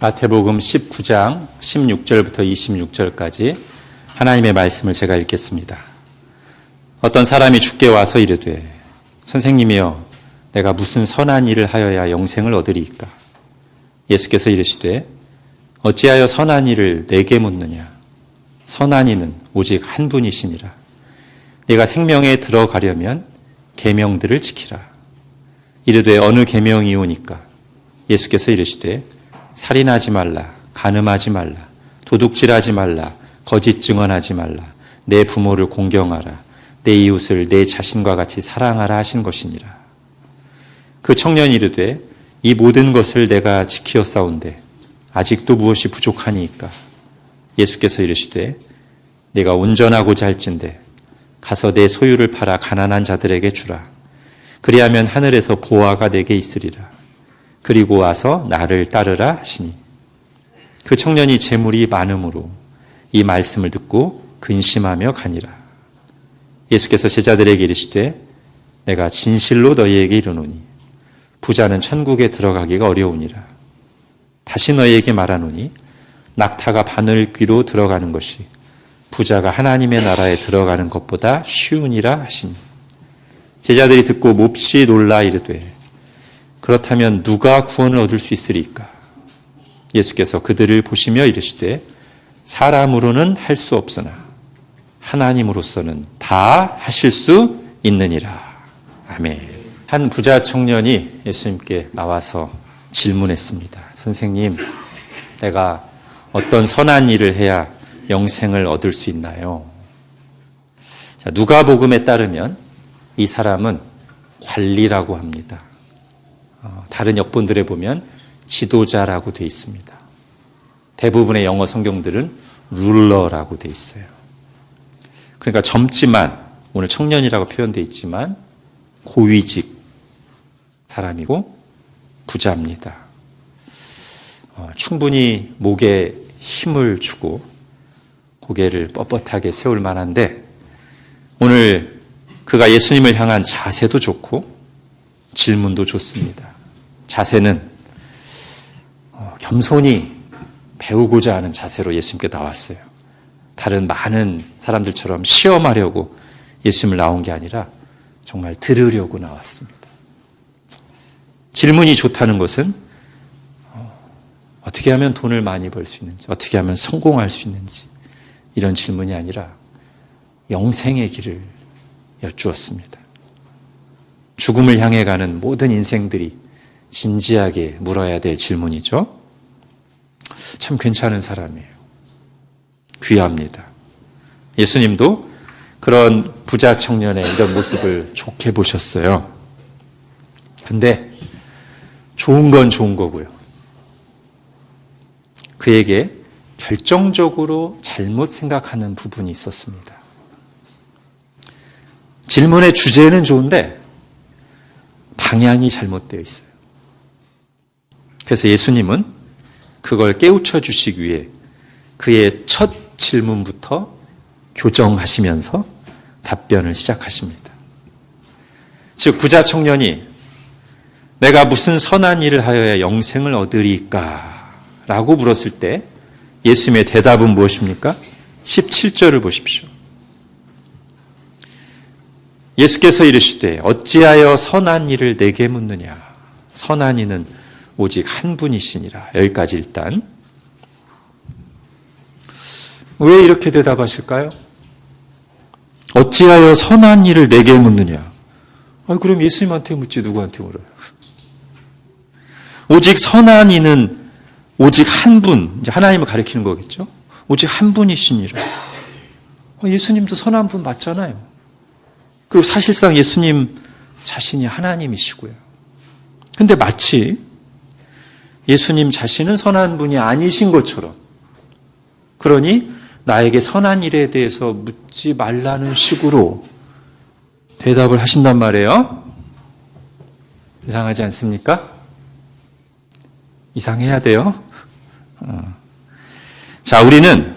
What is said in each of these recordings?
마태복음 19장 16절부터 26절까지 하나님의 말씀을 제가 읽겠습니다. 어떤 사람이 주께 와서 이르되 선생님이여 내가 무슨 선한 일을 하여야 영생을 얻으리이까? 예수께서 이르시되 어찌하여 선한 일을 내게 묻느냐? 선한 이는 오직 한 분이시니라. 네가 생명에 들어가려면 계명들을 지키라. 이르되 어느 계명이오니까? 예수께서 이르시되 살인하지 말라, 간음하지 말라, 도둑질하지 말라, 거짓 증언하지 말라, 내 부모를 공경하라, 내 이웃을 내 자신과 같이 사랑하라 하신 것이니라. 그 청년이 이르되 이 모든 것을 내가 지키었사온데 아직도 무엇이 부족하니이까? 예수께서 이르시되 내가 온전하고자 할진대 가서 내 소유를 팔아 가난한 자들에게 주라. 그리하면 하늘에서 보화가 내게 있으리라. 그리고 와서 나를 따르라 하시니 그 청년이 재물이 많음으로 이 말씀을 듣고 근심하며 가니라. 예수께서 제자들에게 이르시되 내가 진실로 너희에게 이르노니 부자는 천국에 들어가기가 어려우니라. 다시 너희에게 말하노니 낙타가 바늘귀로 들어가는 것이 부자가 하나님의 나라에 들어가는 것보다 쉬우니라 하시니 제자들이 듣고 몹시 놀라 이르되 그렇다면 누가 구원을 얻을 수 있으리까? 예수께서 그들을 보시며 이르시되 사람으로는 할 수 없으나 하나님으로서는 다 하실 수 있느니라. 아멘. 한 부자 청년이 예수님께 나와서 질문했습니다. 선생님, 내가 어떤 선한 일을 해야 영생을 얻을 수 있나요? 자, 누가복음에 따르면 이 사람은 관리라고 합니다. 다른 역본들에 보면 지도자라고 되어 있습니다. 대부분의 영어 성경들은 룰러라고 되어 있어요. 그러니까 젊지만, 오늘 청년이라고 표현되어 있지만 고위직 사람이고 부자입니다. 충분히 목에 힘을 주고 고개를 뻣뻣하게 세울 만한데 오늘 그가 예수님을 향한 자세도 좋고 질문도 좋습니다. 자세는 겸손히 배우고자 하는 자세로 예수님께 나왔어요. 다른 많은 사람들처럼 시험하려고 예수님을 나온 게 아니라 정말 들으려고 나왔습니다. 질문이 좋다는 것은 어떻게 하면 돈을 많이 벌 수 있는지, 어떻게 하면 성공할 수 있는지 이런 질문이 아니라 영생의 길을 여쭈었습니다. 죽음을 향해 가는 모든 인생들이 진지하게 물어야 될 질문이죠. 참 괜찮은 사람이에요. 귀합니다. 예수님도 그런 부자 청년의 이런 모습을 좋게 보셨어요. 근데 좋은 건 좋은 거고요. 그에게 결정적으로 잘못 생각하는 부분이 있었습니다. 질문의 주제는 좋은데 방향이 잘못되어 있어요. 그래서 예수님은 그걸 깨우쳐 주시기 위해 그의 첫 질문부터 교정하시면서 답변을 시작하십니다. 즉 부자 청년이 내가 무슨 선한 일을 하여야 영생을 얻으리까? 라고 물었을 때 예수님의 대답은 무엇입니까? 17절을 보십시오. 예수께서 이르시되 어찌하여 선한 일을 내게 묻느냐? 선한 이는 오직 한 분이시니라. 여기까지 일단. 왜 이렇게 대답하실까요? 어찌하여 선한 일을 내게 묻느냐? 그럼 예수님한테 묻지 누구한테 물어요? 오직 선한 이는 오직 한 분, 이제 하나님을 가리키는 거겠죠? 오직 한 분이시니라. 예수님도 선한 분 맞잖아요. 그리고 사실상 예수님 자신이 하나님이시고요. 근데 마치 예수님 자신은 선한 분이 아니신 것처럼, 그러니 나에게 선한 일에 대해서 묻지 말라는 식으로 대답을 하신단 말이에요. 이상하지 않습니까? 이상해야 돼요. 자, 우리는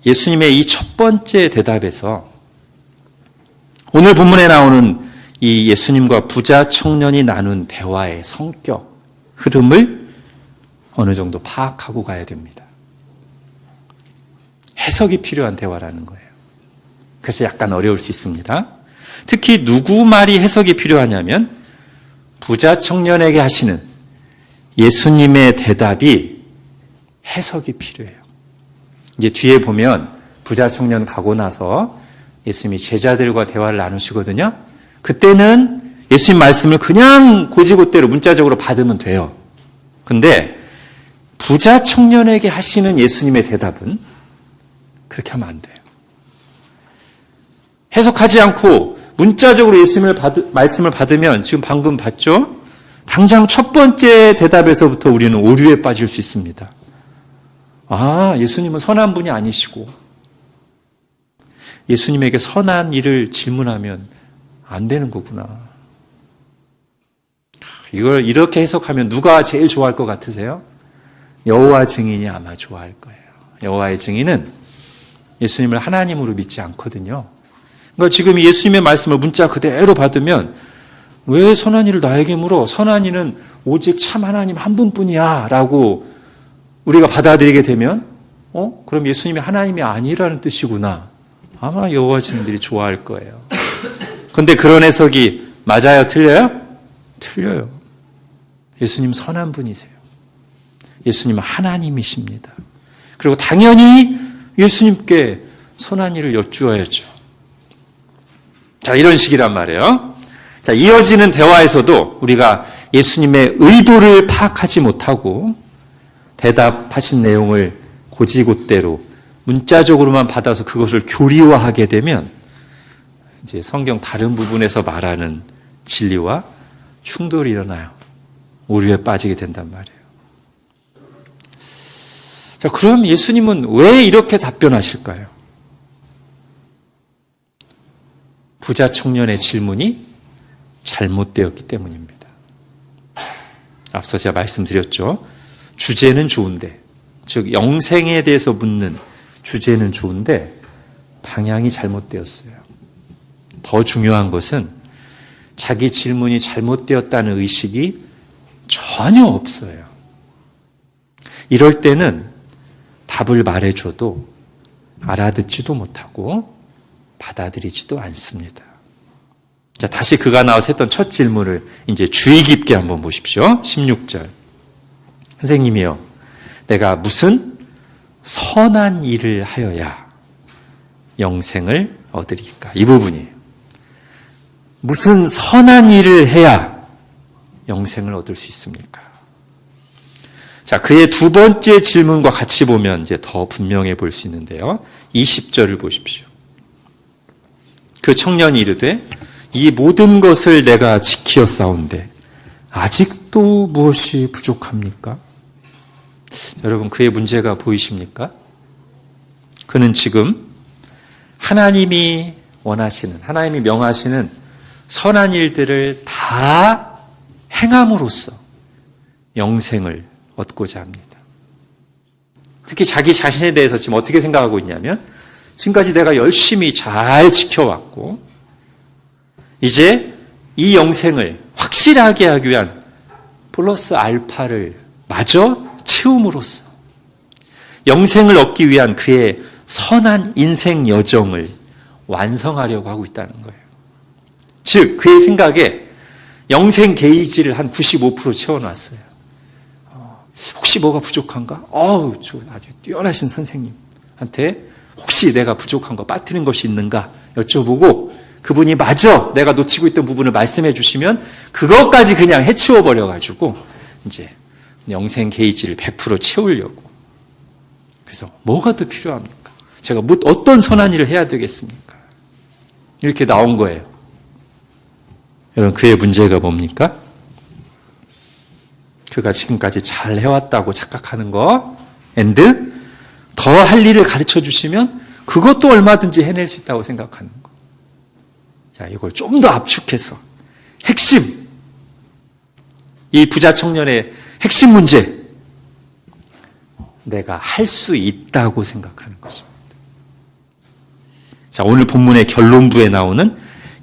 예수님의 이 첫 번째 대답에서 오늘 본문에 나오는 이 예수님과 부자 청년이 나눈 대화의 성격, 흐름을 어느 정도 파악하고 가야 됩니다. 해석이 필요한 대화라는 거예요. 그래서 약간 어려울 수 있습니다. 특히 누구 말이 해석이 필요하냐면 부자 청년에게 하시는 예수님의 대답이 해석이 필요해요. 이제 뒤에 보면 부자 청년 가고 나서 예수님이 제자들과 대화를 나누시거든요. 그때는 예수님 말씀을 그냥 고지고대로 문자적으로 받으면 돼요. 근데 부자 청년에게 하시는 예수님의 대답은 그렇게 하면 안 돼요. 해석하지 않고 문자적으로 예수님의 말씀을 받으면 지금 방금 봤죠? 당장 첫 번째 대답에서부터 우리는 오류에 빠질 수 있습니다. 아, 예수님은 선한 분이 아니시고 예수님에게 선한 일을 질문하면 안 되는 거구나. 이걸 이렇게 해석하면 누가 제일 좋아할 것 같으세요? 여호와 증인이 아마 좋아할 거예요. 여호와의 증인은 예수님을 하나님으로 믿지 않거든요. 그러니까 지금 예수님의 말씀을 문자 그대로 받으면 왜 선한 일을 나에게 물어? 선한 이는 오직 참 하나님 한 분뿐이야 라고 우리가 받아들이게 되면 그럼 예수님이 하나님이 아니라는 뜻이구나. 아마 여호와 증인들이 좋아할 거예요. 그런데 그런 해석이 맞아요? 틀려요? 틀려요. 예수님 선한 분이세요. 예수님은 하나님이십니다. 그리고 당연히 예수님께 선한 일을 여쭈어야죠. 자, 이런 식이란 말이에요. 자, 이어지는 대화에서도 우리가 예수님의 의도를 파악하지 못하고 대답하신 내용을 고지고대로 문자적으로만 받아서 그것을 교리화하게 되면 이제 성경 다른 부분에서 말하는 진리와 충돌이 일어나요. 오류에 빠지게 된단 말이에요. 자, 그럼 예수님은 왜 이렇게 답변하실까요? 부자 청년의 질문이 잘못되었기 때문입니다. 앞서 제가 말씀드렸죠. 주제는 좋은데, 즉 영생에 대해서 묻는 주제는 좋은데 방향이 잘못되었어요. 더 중요한 것은 자기 질문이 잘못되었다는 의식이 전혀 없어요. 이럴 때는 답을 말해줘도 알아듣지도 못하고 받아들이지도 않습니다. 자, 다시 그가 나와서 했던 첫 질문을 이제 주의 깊게 한번 보십시오. 16절. 선생님이요, 내가 무슨 선한 일을 하여야 영생을 얻으리까? 이 부분이에요. 무슨 선한 일을 해야 영생을 얻을 수 있습니까? 자, 그의 두 번째 질문과 같이 보면 이제 더 분명해 보일 수 있는데요. 20절을 보십시오. 그 청년이 이르되 이 모든 것을 내가 지키었사온데 아직도 무엇이 부족합니까? 여러분, 그의 문제가 보이십니까? 그는 지금 하나님이 원하시는, 하나님이 명하시는 선한 일들을 다 행함으로써 영생을 얻고자 합니다. 특히 자기 자신에 대해서 지금 어떻게 생각하고 있냐면 지금까지 내가 열심히 잘 지켜왔고 이제 이 영생을 확실하게 하기 위한 플러스 알파를 마저 채움으로써 영생을 얻기 위한 그의 선한 인생 여정을 완성하려고 하고 있다는 거예요. 즉 그의 생각에 영생 게이지를 한 95% 채워놨어요. 혹시 뭐가 부족한가? 저 아주 뛰어나신 선생님한테 혹시 내가 부족한 거 빠뜨린 것이 있는가 여쭤보고 그분이 마저 내가 놓치고 있던 부분을 말씀해 주시면 그것까지 그냥 해치워 버려가지고 이제 영생 게이지를 100% 채우려고. 그래서 뭐가 더 필요합니까? 제가 어떤 선한 일을 해야 되겠습니까? 이렇게 나온 거예요. 여러분, 그의 문제가 뭡니까? 그가 지금까지 잘 해왔다고 착각하는 거, and 더 할 일을 가르쳐 주시면 그것도 얼마든지 해낼 수 있다고 생각하는 거. 자, 이걸 좀 더 압축해서 핵심, 이 부자 청년의 핵심 문제, 내가 할 수 있다고 생각하는 것입니다. 자, 오늘 본문의 결론부에 나오는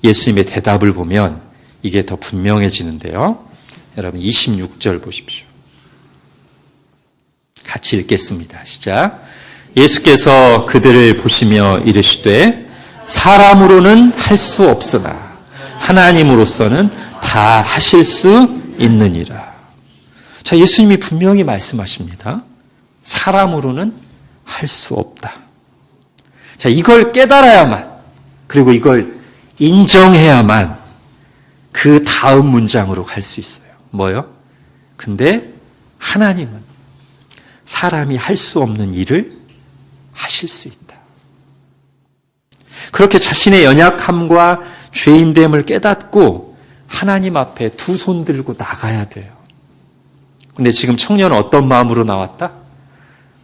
예수님의 대답을 보면 이게 더 분명해지는데요. 여러분 26절 보십시오. 같이 읽겠습니다. 시작. 예수께서 그들을 보시며 이르시되 사람으로는 할 수 없으나 하나님으로서는 다 하실 수 있느니라. 자, 예수님이 분명히 말씀하십니다. 사람으로는 할 수 없다. 자, 이걸 깨달아야만, 그리고 이걸 인정해야만 그 다음 문장으로 갈 수 있어요. 뭐요? 근데 하나님은 사람이 할 수 없는 일을 하실 수 있다. 그렇게 자신의 연약함과 죄인됨을 깨닫고 하나님 앞에 두 손 들고 나가야 돼요. 근데 지금 청년은 어떤 마음으로 나왔다?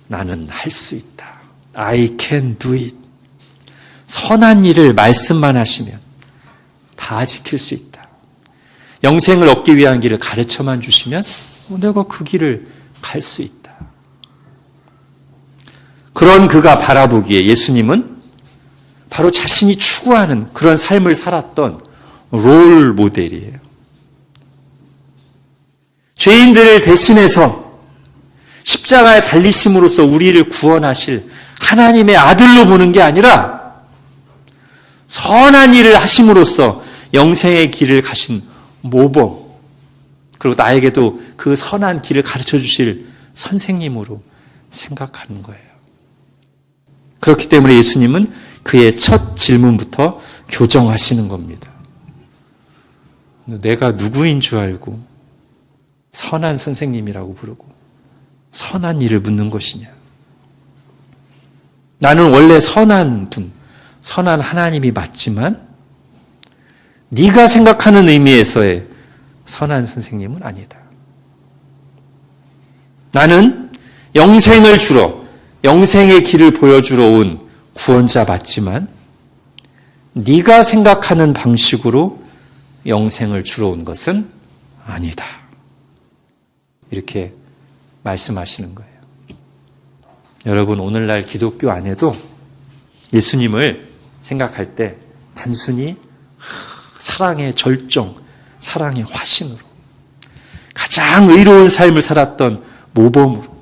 나는 할 수 있다. I can do it. 선한 일을 말씀만 하시면 다 지킬 수 있다. 영생을 얻기 위한 길을 가르쳐만 주시면 내가 그 길을 갈 수 있다. 그런 그가 바라보기에 예수님은 바로 자신이 추구하는 그런 삶을 살았던 롤 모델이에요. 죄인들을 대신해서 십자가에 달리심으로써 우리를 구원하실 하나님의 아들로 보는 게 아니라 선한 일을 하심으로써 영생의 길을 가신 모범, 그리고 나에게도 그 선한 길을 가르쳐 주실 선생님으로 생각하는 거예요. 그렇기 때문에 예수님은 그의 첫 질문부터 교정하시는 겁니다. 내가 누구인 줄 알고 선한 선생님이라고 부르고 선한 일을 묻는 것이냐? 나는 원래 선한 분, 선한 하나님이 맞지만 네가 생각하는 의미에서의 선한 선생님은 아니다. 나는 영생을 주러, 영생의 길을 보여주러 온 구원자 맞지만 네가 생각하는 방식으로 영생을 주러 온 것은 아니다. 이렇게 말씀하시는 거예요. 여러분, 오늘날 기독교 안에도 예수님을 생각할 때 단순히 사랑의 절정, 사랑의 화신으로 가장 의로운 삶을 살았던 모범으로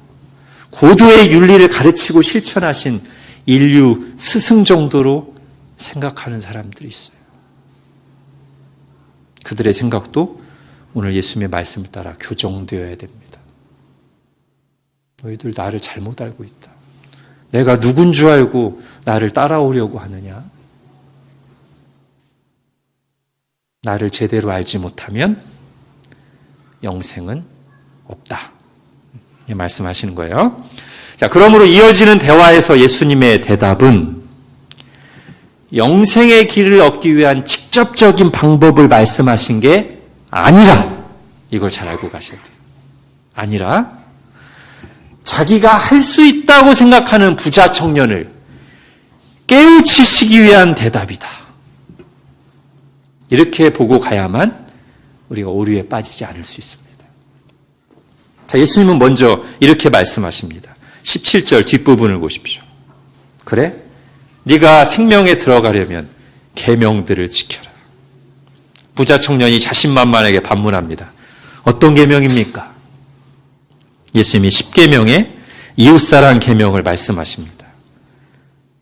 고도의 윤리를 가르치고 실천하신 인류 스승 정도로 생각하는 사람들이 있어요. 그들의 생각도 오늘 예수님의 말씀을 따라 교정되어야 됩니다. 너희들 나를 잘못 알고 있다. 내가 누군 줄 알고 나를 따라오려고 하느냐? 나를 제대로 알지 못하면 영생은 없다. 말씀하시는 거예요. 자, 그러므로 이어지는 대화에서 예수님의 대답은 영생의 길을 얻기 위한 직접적인 방법을 말씀하신 게 아니라, 이걸 잘 알고 가셔야 돼요. 아니라 자기가 할 수 있다고 생각하는 부자 청년을 깨우치시기 위한 대답이다. 이렇게 보고 가야만 우리가 오류에 빠지지 않을 수 있습니다. 자, 예수님은 먼저 이렇게 말씀하십니다. 17절 뒷부분을 보십시오. 그래? 네가 생명에 들어가려면 계명들을 지켜라. 부자 청년이 자신만만하게 반문합니다. 어떤 계명입니까? 예수님이 10계명의 이웃사랑 계명을 말씀하십니다.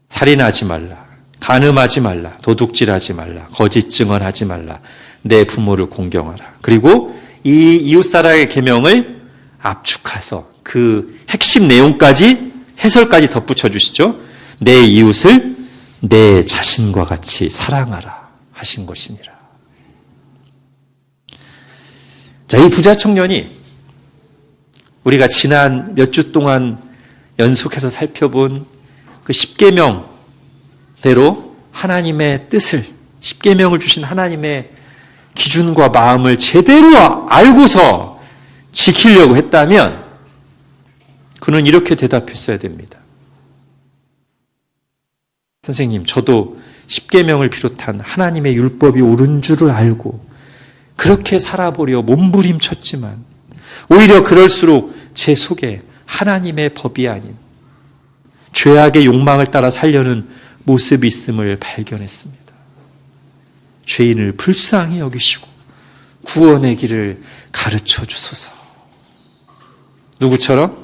살인하지 말라, 간음하지 말라, 도둑질하지 말라, 거짓 증언하지 말라, 내 부모를 공경하라. 그리고 이 이웃사랑의 계명을 압축해서 그 핵심 내용까지, 해설까지 덧붙여 주시죠. 내 이웃을 내 자신과 같이 사랑하라 하신 것이니라. 자, 이 부자 청년이 우리가 지난 몇 주 동안 연속해서 살펴본 그 10계명대로 하나님의 뜻을, 10계명을 주신 하나님의 기준과 마음을 제대로 알고서 지키려고 했다면 그는 이렇게 대답했어야 됩니다. 선생님, 저도 10계명을 비롯한 하나님의 율법이 옳은 줄을 알고 그렇게 살아보려 몸부림쳤지만 오히려 그럴수록 제 속에 하나님의 법이 아닌 죄악의 욕망을 따라 살려는 모습이 있음을 발견했습니다. 죄인을 불쌍히 여기시고 구원의 길을 가르쳐 주소서. 누구처럼?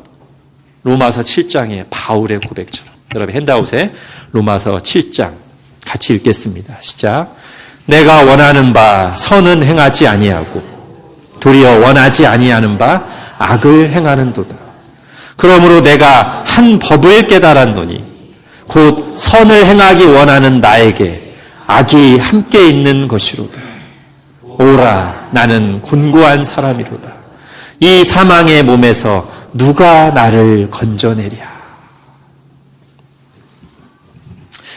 로마서 7장의 바울의 고백처럼. 여러분 핸드아웃에 로마서 7장 같이 읽겠습니다. 시작. 내가 원하는 바 선은 행하지 아니하고 도리어 원하지 아니하는 바 악을 행하는도다. 그러므로 내가 한 법을 깨달았노니 곧 선을 행하기 원하는 나에게 악이 함께 있는 것이로다. 오라, 나는 곤고한 사람이로다. 이 사망의 몸에서 누가 나를 건져내랴.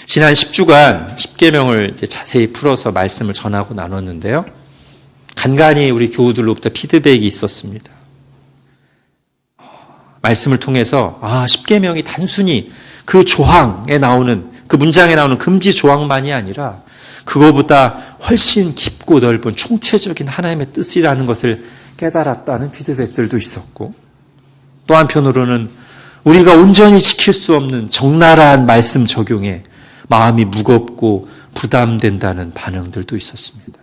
지난 10주간 10계명을 이제 자세히 풀어서 말씀을 전하고 나눴는데요. 간간히 우리 교우들로부터 피드백이 있었습니다. 말씀을 통해서 10계명이 단순히 그 조항에 나오는, 그 문장에 나오는 금지 조항만이 아니라 그거보다 훨씬 깊고 넓은 총체적인 하나님의 뜻이라는 것을 깨달았다는 피드백들도 있었고, 또 한편으로는 우리가 온전히 지킬 수 없는 적나라한 말씀 적용에 마음이 무겁고 부담된다는 반응들도 있었습니다.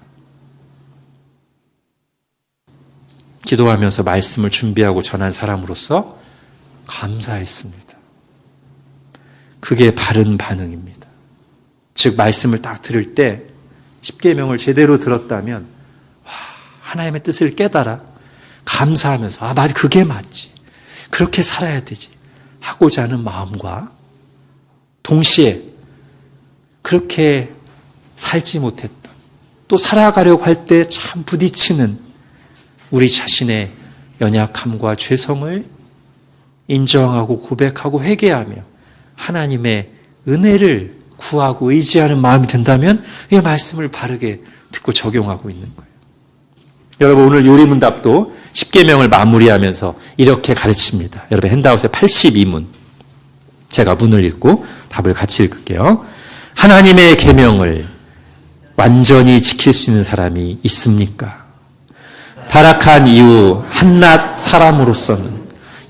기도하면서 말씀을 준비하고 전한 사람으로서 감사했습니다. 그게 바른 반응입니다. 즉 말씀을 딱 들을 때 10계명을 제대로 들었다면 하나님의 뜻을 깨달아 감사하면서 맞아, 그게 맞지, 그렇게 살아야 되지 하고자 하는 마음과 동시에 그렇게 살지 못했던, 또 살아가려고 할 때 참 부딪히는 우리 자신의 연약함과 죄성을 인정하고 고백하고 회개하며 하나님의 은혜를 구하고 의지하는 마음이 든다면 이 말씀을 바르게 듣고 적용하고 있는 거예요. 여러분, 오늘 요리문답도 10계명을 마무리하면서 이렇게 가르칩니다. 여러분 핸드아웃에 82문, 제가 문을 읽고 답을 같이 읽을게요. 하나님의 계명을 완전히 지킬 수 있는 사람이 있습니까? 타락한 이후 한낱 사람으로서는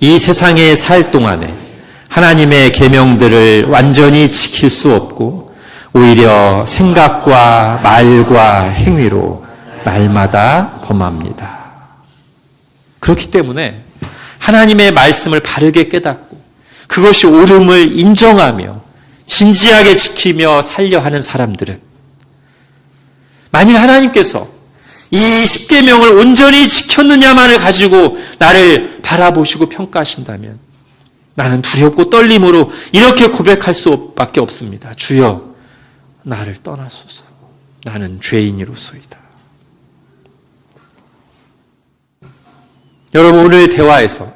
이 세상에 살 동안에 하나님의 계명들을 완전히 지킬 수 없고 오히려 생각과 말과 행위로 날마다 범합니다. 그렇기 때문에 하나님의 말씀을 바르게 깨닫고 그것이 옳음을 인정하며 진지하게 지키며 살려 하는 사람들은, 만일 하나님께서 이 10계명을 온전히 지켰느냐만을 가지고 나를 바라보시고 평가하신다면 나는 두렵고 떨림으로 이렇게 고백할 수밖에 없습니다. 주여, 나를 떠나소서. 나는 죄인이로소이다. 여러분, 오늘 대화에서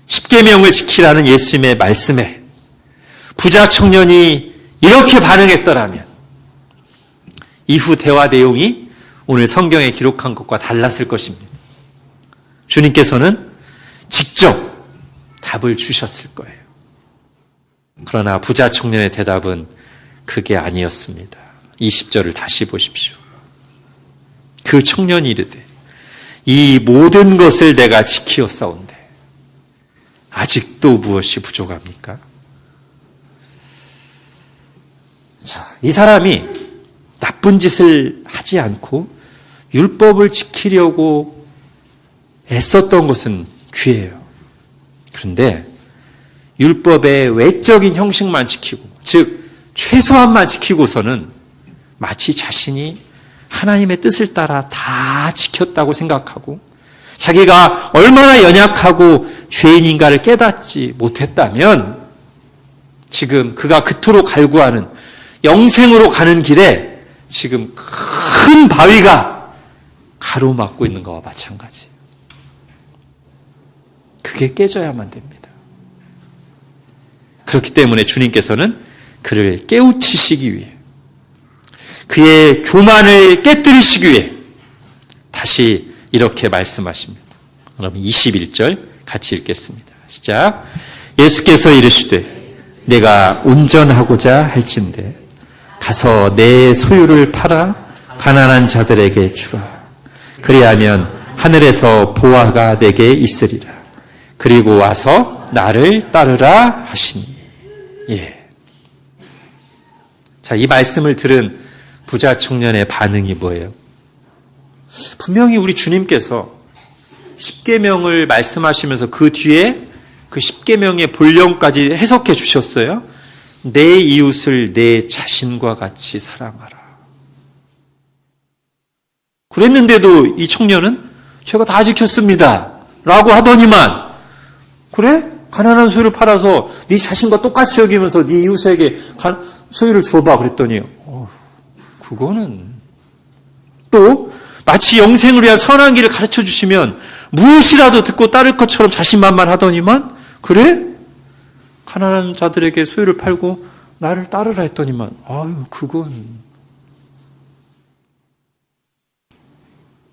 10계명을 지키라는 예수님의 말씀에 부자 청년이 이렇게 반응했더라면 이후 대화 내용이 오늘 성경에 기록한 것과 달랐을 것입니다. 주님께서는 직접 답을 주셨을 거예요. 그러나 부자 청년의 대답은 그게 아니었습니다. 20절을 다시 보십시오. 그 청년이 이르되 이 모든 것을 내가 지키었사온데 아직도 무엇이 부족합니까? 자, 이 사람이 나쁜 짓을 하지 않고 율법을 지키려고 애썼던 것은 귀해요. 그런데 율법의 외적인 형식만 지키고, 즉 최소한만 지키고서는 마치 자신이 하나님의 뜻을 따라 다 지켰다고 생각하고 자기가 얼마나 연약하고 죄인인가를 깨닫지 못했다면 지금 그가 그토록 갈구하는 영생으로 가는 길에 지금 큰 바위가 가로막고 있는 것과 마찬가지예요. 그게 깨져야만 됩니다. 그렇기 때문에 주님께서는 그를 깨우치시기 위해, 그의 교만을 깨뜨리시기 위해 다시 이렇게 말씀하십니다. 여러분 21절 같이 읽겠습니다. 시작. 예수께서 이르시되 내가 온전하고자 할진대 가서 내 소유를 팔아 가난한 자들에게 주라. 그리하면 하늘에서 보화가 내게 있으리라. 그리고 와서 나를 따르라 하시니. 예. 자, 이 말씀을 들은 부자 청년의 반응이 뭐예요? 분명히 우리 주님께서 10계명을 말씀하시면서 그 뒤에 그 십계명의 본령까지 해석해 주셨어요. 내 이웃을 내 자신과 같이 사랑하라. 그랬는데도 이 청년은 제가 다 지켰습니다 라고 하더니만, 그래? 가난한 소유를 팔아서 네 자신과 똑같이 여기면서 네 이웃에게 소유를 주어봐 그랬더니 그거는 또 마치 영생을 위한 선한 길을 가르쳐 주시면 무엇이라도 듣고 따를 것처럼 자신만만하더니만, 그래? 가난한 자들에게 소유를 팔고 나를 따르라 했더니만, 그건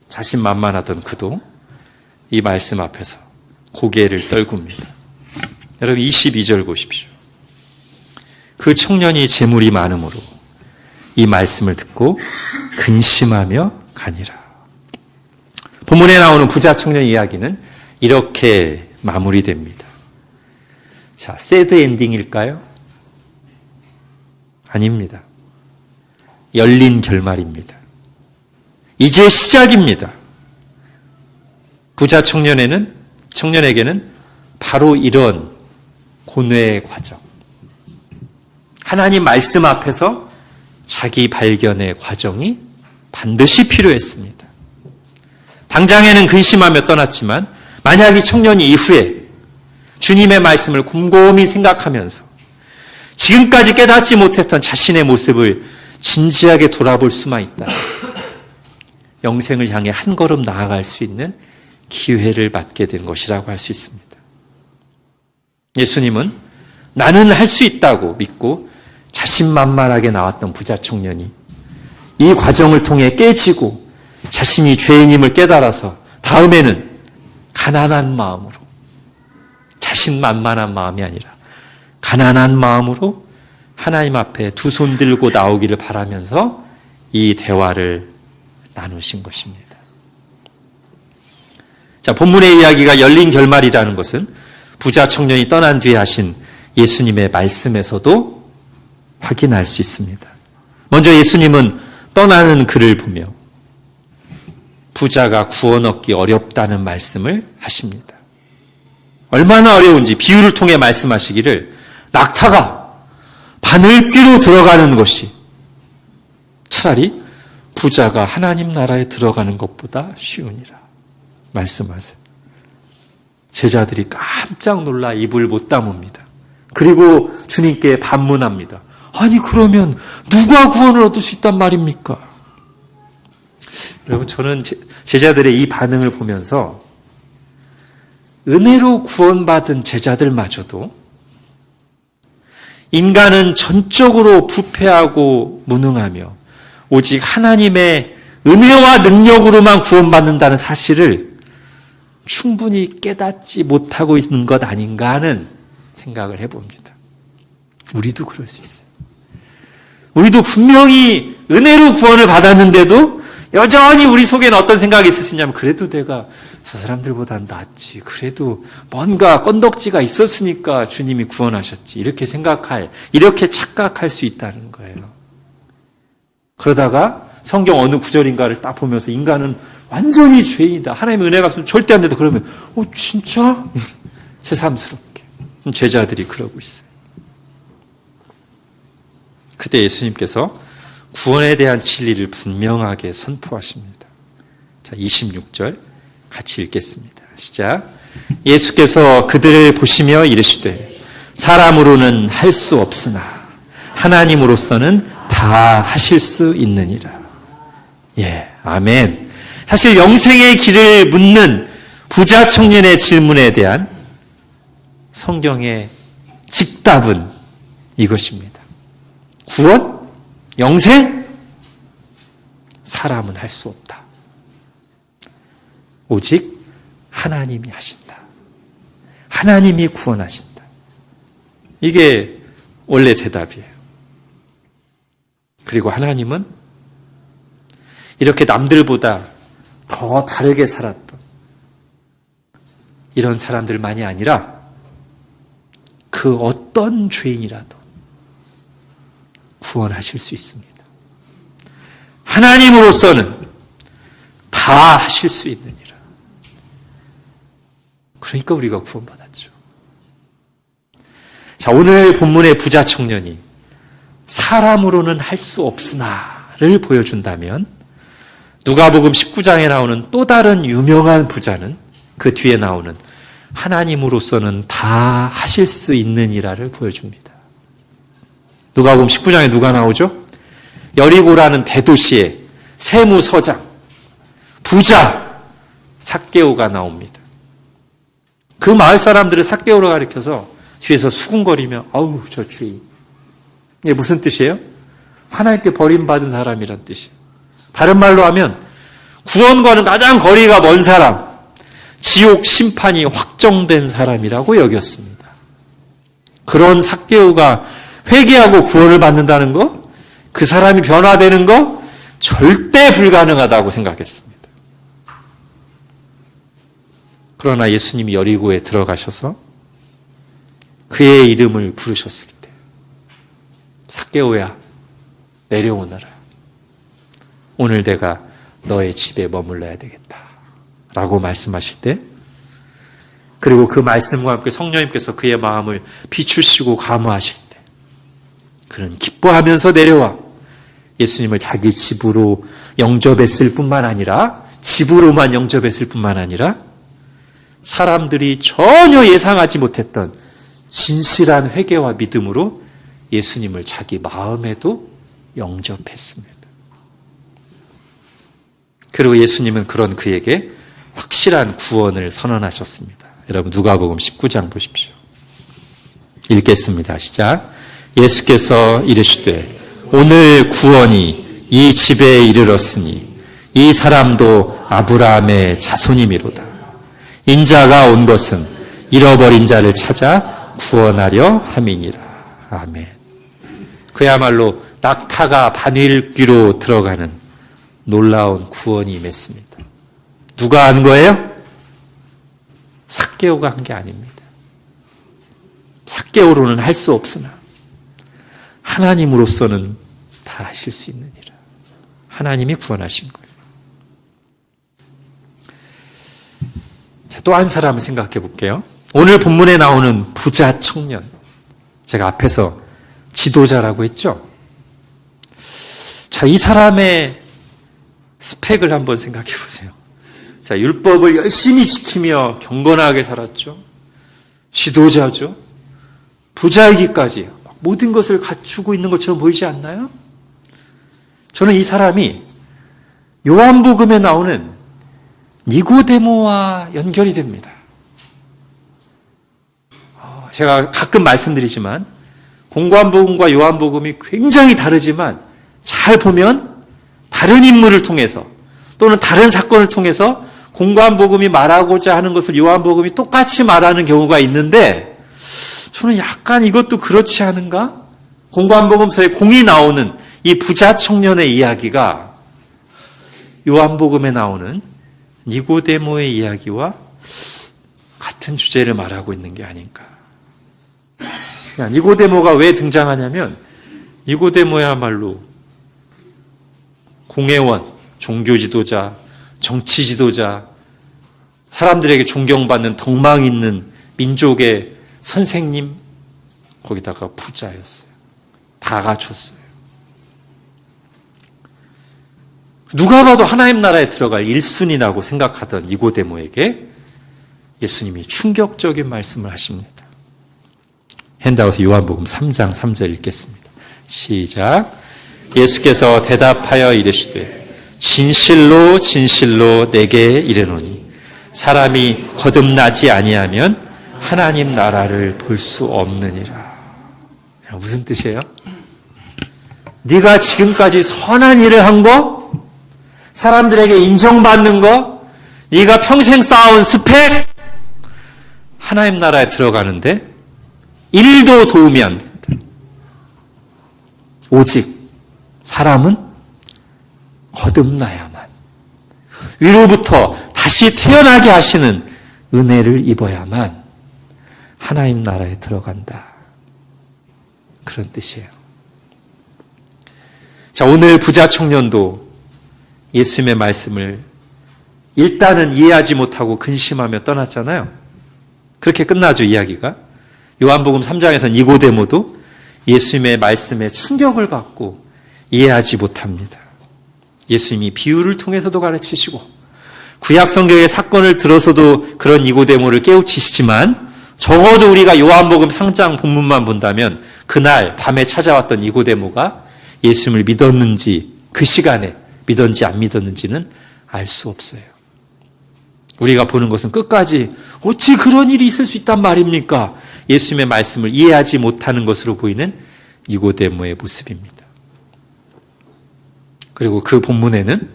자신만만하던 그도 이 말씀 앞에서 고개를 떨굽니다. 여러분 22절 보십시오. 그 청년이 재물이 많으므로 이 말씀을 듣고 근심하며 가니라. 본문에 나오는 부자 청년 이야기는 이렇게 마무리됩니다. 자, 새드 엔딩일까요? 아닙니다. 열린 결말입니다. 이제 시작입니다. 부자 청년에게는 바로 이런 고뇌의 과정, 하나님 말씀 앞에서 자기 발견의 과정이 반드시 필요했습니다. 당장에는 근심하며 떠났지만 만약 이 청년이 이후에 주님의 말씀을 곰곰이 생각하면서 지금까지 깨닫지 못했던 자신의 모습을 진지하게 돌아볼 수만 있다, 영생을 향해 한 걸음 나아갈 수 있는 기회를 받게 된 것이라고 할 수 있습니다. 예수님은 나는 할 수 있다고 믿고 자신만만하게 나왔던 부자 청년이 이 과정을 통해 깨지고 자신이 죄인임을 깨달아서 다음에는 가난한 마음으로, 자신만만한 마음이 아니라 가난한 마음으로 하나님 앞에 두 손 들고 나오기를 바라면서 이 대화를 나누신 것입니다. 자, 본문의 이야기가 열린 결말이라는 것은 부자 청년이 떠난 뒤에 하신 예수님의 말씀에서도 확인할 수 있습니다. 먼저 예수님은 떠나는 그를 보며 부자가 구원 얻기 어렵다는 말씀을 하십니다. 얼마나 어려운지 비유를 통해 말씀하시기를 낙타가 바늘귀로 들어가는 것이 차라리 부자가 하나님 나라에 들어가는 것보다 쉬우니라 말씀하세요. 제자들이 깜짝 놀라 입을 못 다뭅니다. 그리고 주님께 반문합니다. 아니 그러면 누가 구원을 얻을 수 있단 말입니까? 여러분, 저는 제자들의 이 반응을 보면서 은혜로 구원받은 제자들마저도 인간은 전적으로 부패하고 무능하며 오직 하나님의 은혜와 능력으로만 구원받는다는 사실을 충분히 깨닫지 못하고 있는 것 아닌가 하는 생각을 해봅니다. 우리도 그럴 수 있어요. 우리도 분명히 은혜로 구원을 받았는데도 여전히 우리 속에는 어떤 생각이 있으시냐면, 그래도 내가 저 사람들보다 낫지, 그래도 뭔가 건덕지가 있었으니까 주님이 구원하셨지, 이렇게 착각할 수 있다는 거예요. 그러다가 성경 어느 구절인가를 딱 보면서 인간은 완전히 죄인이다, 하나님의 은혜가 없으면 절대 안 된다, 그러면 진짜? 새삼스럽게 제자들이 그러고 있어요. 그때 예수님께서 구원에 대한 진리를 분명하게 선포하십니다. 자, 26절 같이 읽겠습니다. 시작. 예수께서 그들을 보시며 이르시되 사람으로는 할 수 없으나 하나님으로서는 다 하실 수 있느니라. 예, 아멘. 사실 영생의 길을 묻는 부자 청년의 질문에 대한 성경의 직답은 이것입니다. 구원? 영생? 사람은 할 수 없다. 오직 하나님이 하신다. 하나님이 구원하신다. 이게 원래 대답이에요. 그리고 하나님은 이렇게 남들보다 더 다르게 살았던 이런 사람들만이 아니라 그 어떤 죄인이라도 구원하실 수 있습니다. 하나님으로서는 다 하실 수 있느니라. 그러니까 우리가 구원받았죠. 자, 오늘 본문의 부자 청년이 사람으로는 할 수 없으나를 보여준다면 누가복음 19장에 나오는 또 다른 유명한 부자는 그 뒤에 나오는 하나님으로서는 다 하실 수 있느니라를 보여줍니다. 누가복음 19장에 누가 나오죠? 여리고라는 대도시의 세무서장, 부자 삭개오가 나옵니다. 그 마을 사람들을 삭개오로 가리켜서 뒤에서 수군거리며 아우 저 주인. 이게 무슨 뜻이에요? 하나님께 버림받은 사람이란 뜻이에요. 다른 말로 하면 구원과는 가장 거리가 먼 사람, 지옥 심판이 확정된 사람이라고 여겼습니다. 그런 삭개오가 회개하고 구원을 받는다는 거, 그 사람이 변화되는 거 절대 불가능하다고 생각했습니다. 그러나 예수님이 여리고에 들어가셔서 그의 이름을 부르셨을 때 삭개오야 내려오너라. 오늘 내가 너의 집에 머물러야 되겠다 라고 말씀하실 때, 그리고 그 말씀과 함께 성령님께서 그의 마음을 비추시고 감화하실 때 그는 기뻐하면서 내려와 예수님을 자기 집으로 영접했을 뿐만 아니라, 집으로만 영접했을 뿐만 아니라 사람들이 전혀 예상하지 못했던 진실한 회개와 믿음으로 예수님을 자기 마음에도 영접했습니다. 그리고 예수님은 그런 그에게 확실한 구원을 선언하셨습니다. 여러분 누가복음 19장 보십시오. 읽겠습니다. 시작. 예수께서 이르시되 오늘 구원이 이 집에 이르렀으니 이 사람도 아브라함의 자손이미로다. 인자가 온 것은 잃어버린 자를 찾아 구원하려 함이니라. 아멘. 그야말로 낙타가 바늘귀로 들어가는 놀라운 구원이 임했습니다. 누가 한 거예요? 삭개오가 한 게 아닙니다. 삭개오로는 할 수 없으나 하나님으로서는 다 하실 수 있느니라. 하나님이 구원하신 거예요. 자, 또 한 사람을 생각해 볼게요. 오늘 본문에 나오는 부자 청년. 제가 앞에서 지도자라고 했죠? 자, 이 사람의 스펙을 한번 생각해 보세요. 자, 율법을 열심히 지키며 경건하게 살았죠. 지도자죠. 부자이기까지 모든 것을 갖추고 있는 것처럼 보이지 않나요? 저는 이 사람이 요한복음에 나오는 니고데모와 연결이 됩니다. 제가 가끔 말씀드리지만 공관복음과 요한복음이 굉장히 다르지만 잘 보면 다른 인물을 통해서 또는 다른 사건을 통해서 공관복음이 말하고자 하는 것을 요한복음이 똑같이 말하는 경우가 있는데, 저는 약간 이것도 그렇지 않은가? 공관복음서에 공이 나오는 이 부자 청년의 이야기가 요한복음에 나오는 니고데모의 이야기와 같은 주제를 말하고 있는 게 아닌가. 니고데모가 왜 등장하냐면 니고데모야말로 공회원, 종교 지도자, 정치 지도자, 사람들에게 존경받는 덕망 있는 민족의 선생님, 거기다가 부자였어요. 다 갖췄어요. 누가 봐도 하나님 나라에 들어갈 1순위라고 생각하던 니고데모에게 예수님이 충격적인 말씀을 하십니다. 핸드아웃 요한복음 3장 3절 읽겠습니다. 시작. 예수께서 대답하여 이르시되 진실로 진실로 내게 이르노니 사람이 거듭나지 아니하면 하나님 나라를 볼 수 없느니라. 무슨 뜻이에요? 네가 지금까지 선한 일을 한 거, 사람들에게 인정받는 거, 네가 평생 쌓아온 스펙, 하나님 나라에 들어가는데 1도 도움이 안 된다. 오직 사람은 거듭나야만, 위로부터 다시 태어나게 하시는 은혜를 입어야만 하나님 나라에 들어간다. 그런 뜻이에요. 자, 오늘 부자 청년도 예수님의 말씀을 일단은 이해하지 못하고 근심하며 떠났잖아요. 그렇게 끝나죠, 이야기가. 요한복음 3장에서는 니고데모도 예수님의 말씀에 충격을 받고 이해하지 못합니다. 예수님이 비유를 통해서도 가르치시고 구약 성경의 사건을 들어서도 그런 니고데모를 깨우치시지만 적어도 우리가 요한복음 3장 본문만 본다면 그날 밤에 찾아왔던 니고데모가 예수님을 믿었는지 그 시간에 믿었는지 안 믿었는지는 알 수 없어요. 우리가 보는 것은 끝까지 어찌 그런 일이 있을 수 있단 말입니까? 예수님의 말씀을 이해하지 못하는 것으로 보이는 니고데모의 모습입니다. 그리고 그 본문에는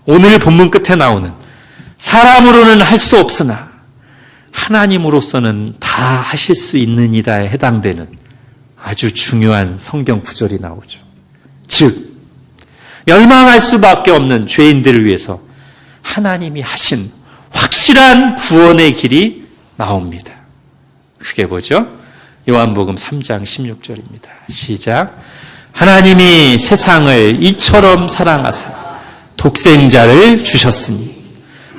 오늘 본문 끝에 나오는 사람으로는 할 수 없으나 하나님으로서는 다 하실 수 있느니다에 해당되는 아주 중요한 성경 구절이 나오죠. 즉 멸망할 수밖에 없는 죄인들을 위해서 하나님이 하신 확실한 구원의 길이 나옵니다. 그게 뭐죠? 요한복음 3장 16절입니다. 시작. 하나님이 세상을 이처럼 사랑하사 독생자를 주셨으니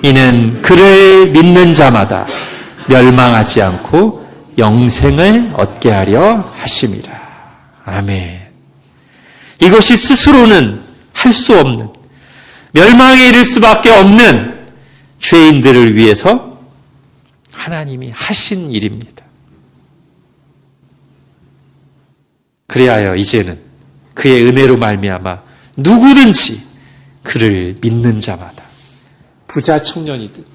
이는 그를 믿는 자마다 멸망하지 않고 영생을 얻게 하려 하심이라. 아멘. 이것이 스스로는 할 수 없는 멸망에 이를 수밖에 없는 죄인들을 위해서 하나님이 하신 일입니다. 그리하여 이제는 그의 은혜로 말미암아 누구든지 그를 믿는 자마다 부자 청년이든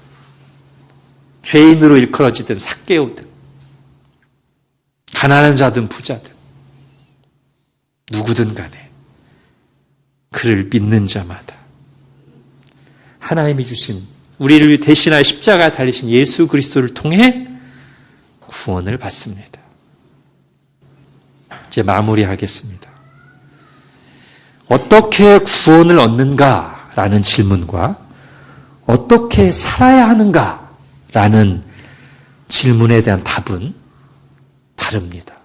죄인으로 일컬어지든 삭개오든 가난한 자든 부자든 누구든 간에 그를 믿는 자마다 하나님이 주신 우리를 대신하여 십자가에 달리신 예수 그리스도를 통해 구원을 받습니다. 이제 마무리하겠습니다. 어떻게 구원을 얻는가라는 질문과 어떻게 살아야 하는가라는 질문에 대한 답은 다릅니다.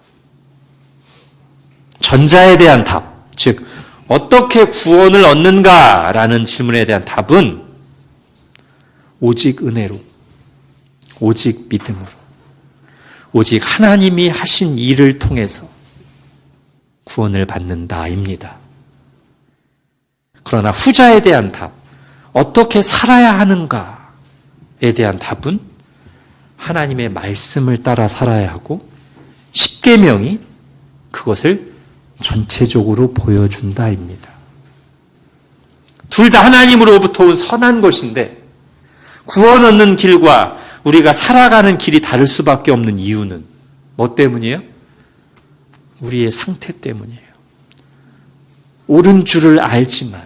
전자에 대한 답, 즉 어떻게 구원을 얻는가라는 질문에 대한 답은 오직 은혜로, 오직 믿음으로, 오직 하나님이 하신 일을 통해서 구원을 받는다입니다. 그러나 후자에 대한 답, 어떻게 살아야 하는가에 대한 답은 하나님의 말씀을 따라 살아야 하고 십계명이 그것을 전체적으로 보여준다입니다. 둘 다 하나님으로부터 온 선한 것인데 구원 얻는 길과 우리가 살아가는 길이 다를 수밖에 없는 이유는 뭐 때문이에요? 우리의 상태 때문이에요. 옳은 줄을 알지만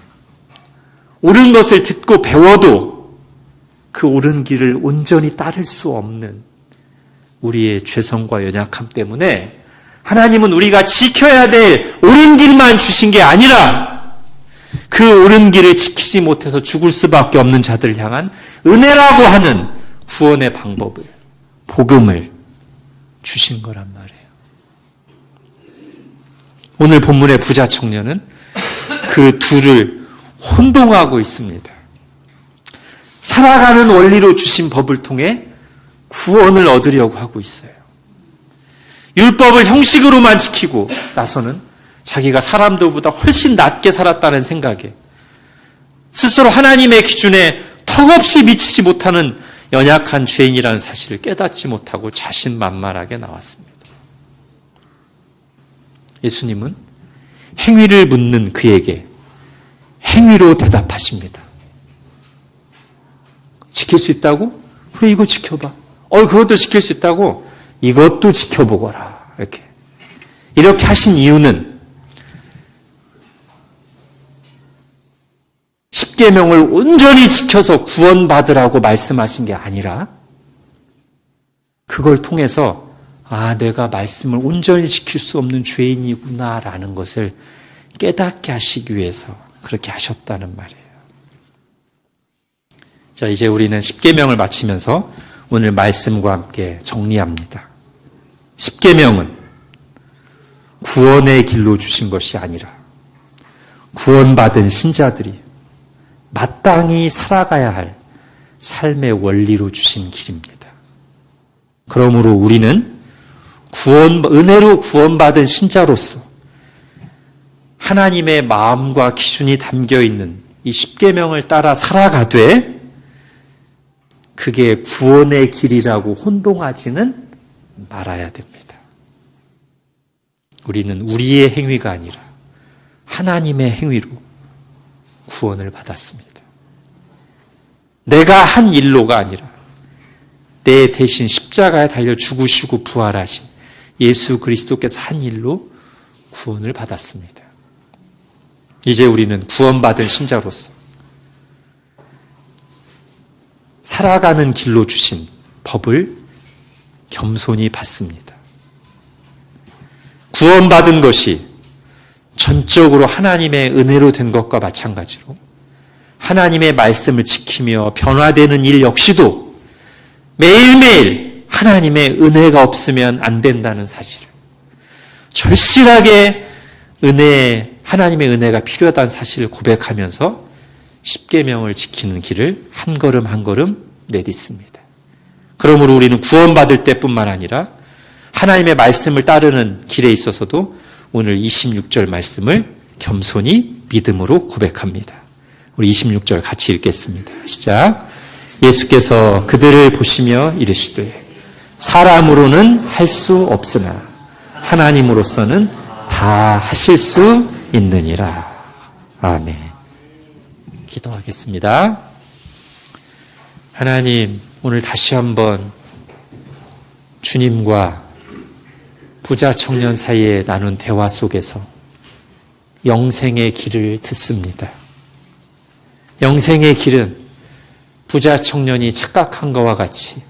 옳은 것을 듣고 배워도 그 옳은 길을 온전히 따를 수 없는 우리의 죄성과 연약함 때문에 하나님은 우리가 지켜야 될 옳은 길만 주신 게 아니라 그 옳은 길을 지키지 못해서 죽을 수밖에 없는 자들을 향한 은혜라고 하는 구원의 방법을, 복음을 주신 거란 말이에요. 오늘 본문의 부자 청년은 그 둘을 혼동하고 있습니다. 살아가는 원리로 주신 법을 통해 구원을 얻으려고 하고 있어요. 율법을 형식으로만 지키고 나서는 자기가 사람들보다 훨씬 낮게 살았다는 생각에 스스로 하나님의 기준에 턱없이 미치지 못하는 연약한 죄인이라는 사실을 깨닫지 못하고 자신만만하게 나왔습니다. 예수님은 행위를 묻는 그에게 행위로 대답하십니다. 지킬 수 있다고? 그래, 이거 지켜봐. 그것도 지킬 수 있다고? 이것도 지켜보거라. 이렇게 하신 이유는 십계명을 온전히 지켜서 구원받으라고 말씀하신 게 아니라 그걸 통해서 내가 말씀을 온전히 지킬 수 없는 죄인이구나라는 것을 깨닫게 하시기 위해서 그렇게 하셨다는 말이에요. 자, 이제 우리는 십계명을 마치면서 오늘 말씀과 함께 정리합니다. 십계명은 구원의 길로 주신 것이 아니라 구원받은 신자들이 마땅히 살아가야 할 삶의 원리로 주신 길입니다. 그러므로 우리는 은혜로 구원받은 신자로서 하나님의 마음과 기준이 담겨있는 이 십계명을 따라 살아가되 그게 구원의 길이라고 혼동하지는 말아야 됩니다. 우리는 우리의 행위가 아니라 하나님의 행위로 구원을 받았습니다. 내가 한 일로가 아니라 내 대신 십자가에 달려 죽으시고 부활하신 예수 그리스도께서 한 일로 구원을 받았습니다. 이제 우리는 구원받은 신자로서 살아가는 길로 주신 법을 겸손히 받습니다. 구원받은 것이 전적으로 하나님의 은혜로 된 것과 마찬가지로 하나님의 말씀을 지키며 변화되는 일 역시도 매일매일 하나님의 은혜가 없으면 안 된다는 사실을 절실하게 하나님의 은혜가 필요하다는 사실을 고백하면서 십계명을 지키는 길을 한 걸음 한 걸음 내딛습니다. 그러므로 우리는 구원받을 때뿐만 아니라 하나님의 말씀을 따르는 길에 있어서도 오늘 26절 말씀을 겸손히 믿음으로 고백합니다. 우리 26절 같이 읽겠습니다. 시작. 예수께서 그들을 보시며 이르시되 사람으로는 할 수 없으나 하나님으로서는 다 하실 수 있느니라. 아멘. 기도하겠습니다. 하나님, 오늘 다시 한번 주님과 부자 청년 사이에 나눈 대화 속에서 영생의 길을 듣습니다. 영생의 길은 부자 청년이 착각한 것과 같이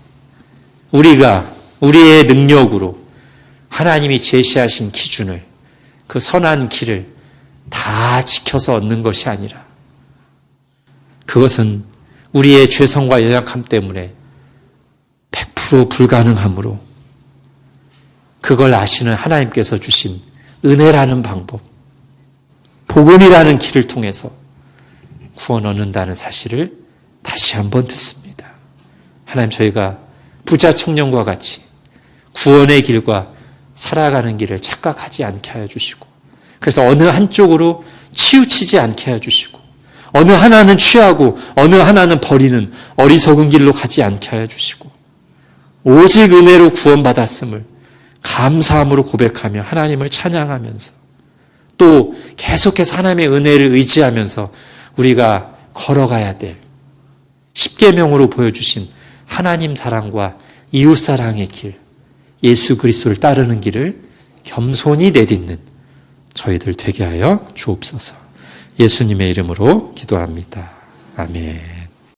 우리가 우리의 능력으로 하나님이 제시하신 기준을 그 선한 길을 다 지켜서 얻는 것이 아니라 그것은 우리의 죄성과 연약함 때문에 100% 불가능하므로 그걸 아시는 하나님께서 주신 은혜라는 방법, 복음이라는 길을 통해서 구원 얻는다는 사실을 다시 한번 듣습니다. 하나님, 저희가 부자 청년과 같이 구원의 길과 살아가는 길을 착각하지 않게 하여 주시고 그래서 어느 한쪽으로 치우치지 않게 하여 주시고 어느 하나는 취하고 어느 하나는 버리는 어리석은 길로 가지 않게 하여 주시고 오직 은혜로 구원받았음을 감사함으로 고백하며 하나님을 찬양하면서 또 계속해서 하나님의 은혜를 의지하면서 우리가 걸어가야 될 십계명으로 보여주신 하나님 사랑과 이웃 사랑의 길, 예수 그리스도를 따르는 길을 겸손히 내딛는 저희들 되게 하여 주옵소서. 예수님의 이름으로 기도합니다. 아멘.